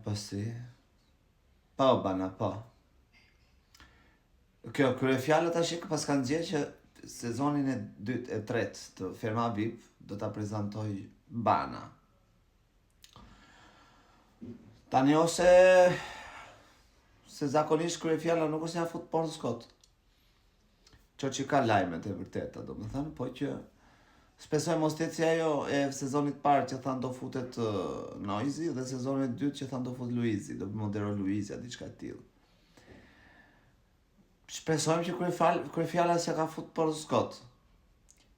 Po si? Po, bana, po. Kjo kryefjala tash pas kanë gjë që sezonin e 2 e 3 të Ferma VIP do ta prezantoj bana. Tani se zakonisht kryefjala nuk është ja fut porë skot. Që ka lajmet e vërteta, do më thënë, po që spesoj mos tjetë si ajo e sezonit parë që thanë do futet Noizi dhe sezonit dytë që thanë do fut Luizi, do modero Luizia, diçka e tillë. Shpresojmë që kryefjala se ka fut porë skot.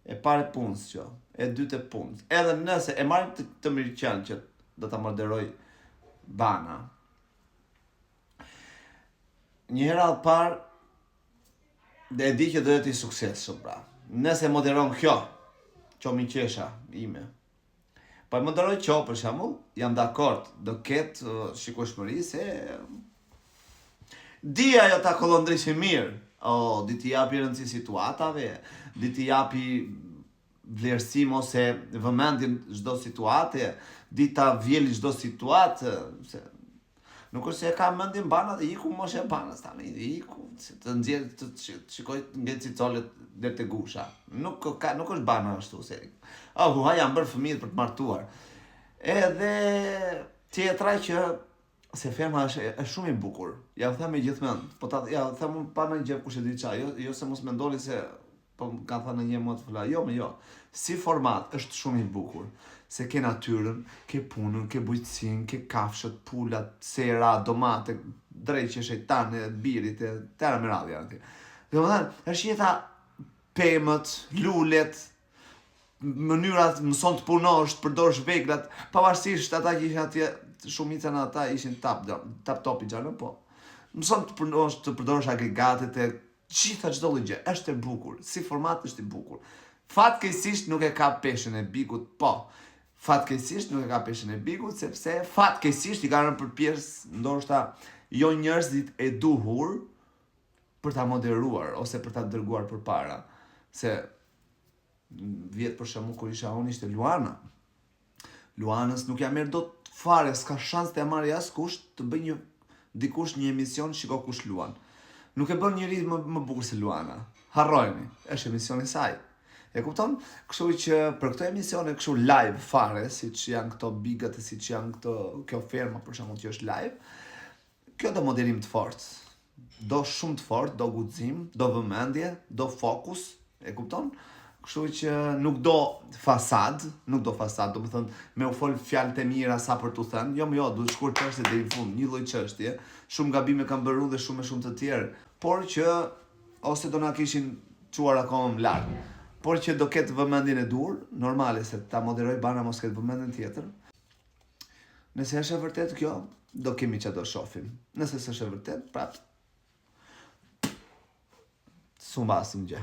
E pare punës që, e dytë e punës. Edhe nëse e marrim të Mirqen që do ta moderoj bana. Një herë al parë dhe e di që do jetë i suksesshëm pra. Nëse moderon kjo mi qesha ime. Po e moderoj kjo për shembull, jam dakord, do ketë shikueshmëri se di ajo ta kollondrisë mirë. Di t'i japi rëndësi situatave, di t'i japi vlerësim ose vëmendjen çdo situate, di ta vjeli çdo situatë, se nuk është se e ka mendjen bana dhe iku mos e banës tani, iku të nxjerr të shikoj ngel cicolet deri te gusha. Nuk është bana ashtu se. Jam bërë fëmijët për të martuar. Edhe tjetra që se Ferma është shumë i bukur. Ja u them gjithmonë, po ja u them pa më gjë kush e di çaj, jo se mos mendoni se po kanë thënë një mod fla. Jo. Si format është shumë i bukur. Se ke natyrën, ke punën, ke bujqësinë, ke kafshët, pulat, sera, domate, dreqe, shejtane, birit, tëra meravja aty. Domethënë, është jeta pemët, lulet, mënyrat mëson të punosh, të përdorësh veglat, pavarësisht ata që ishin atje, shumica në ata ishin tap top i xhanën, po. Mëson të punosh, të përdorësh agregatet e gjitha çdo gjë. Është e bukur, si format është i bukur. Fatkeqësisht nuk e ka peshën e Bikut, po. Fatkeqësisht nuk e ka peshën e Bikut sepse fatkeqësisht i kanë rënë përpjes ndoshta jo njerëzit e duhur për ta moderuar ose për ta dërguar përpara. Se vjet për shembull kur isha unë ishte Luana. Luanës nuk ja merr dot fare, s'ka shans të marrë askush të bëj dikush një emision shiko kush luan. Nuk e bën njëri më bukur se Luana. Harrojeni, është emisioni i saj. E kupton? Kështu që për këtë emisione kështu live fare, siç janë këto bigat, siç janë kjo Ferma për shembull që është live, kjo do moderim të fortë. Do shumë të fortë, do guxim, do vëmendje, do fokus, e kupton? Kështu që nuk do fasad, do të thënë me u fol fjalët e mira sa për t'u thënë. Jo, duhet shkurt çështje deri në fund, një lloj çështje. Shumë gabime kanë bërë dhe shumë të tjerë, por që ose do na kishin çuar akoma më lart. Por që do ketë vëmendjen e dur, normale se ta moderoj bana mos ketë vëmendjen tjetër. Nëse është e vërtet kjo, do kemi që do shohim. Nëse s'është e vërtet, prap. Sumbasim gjë.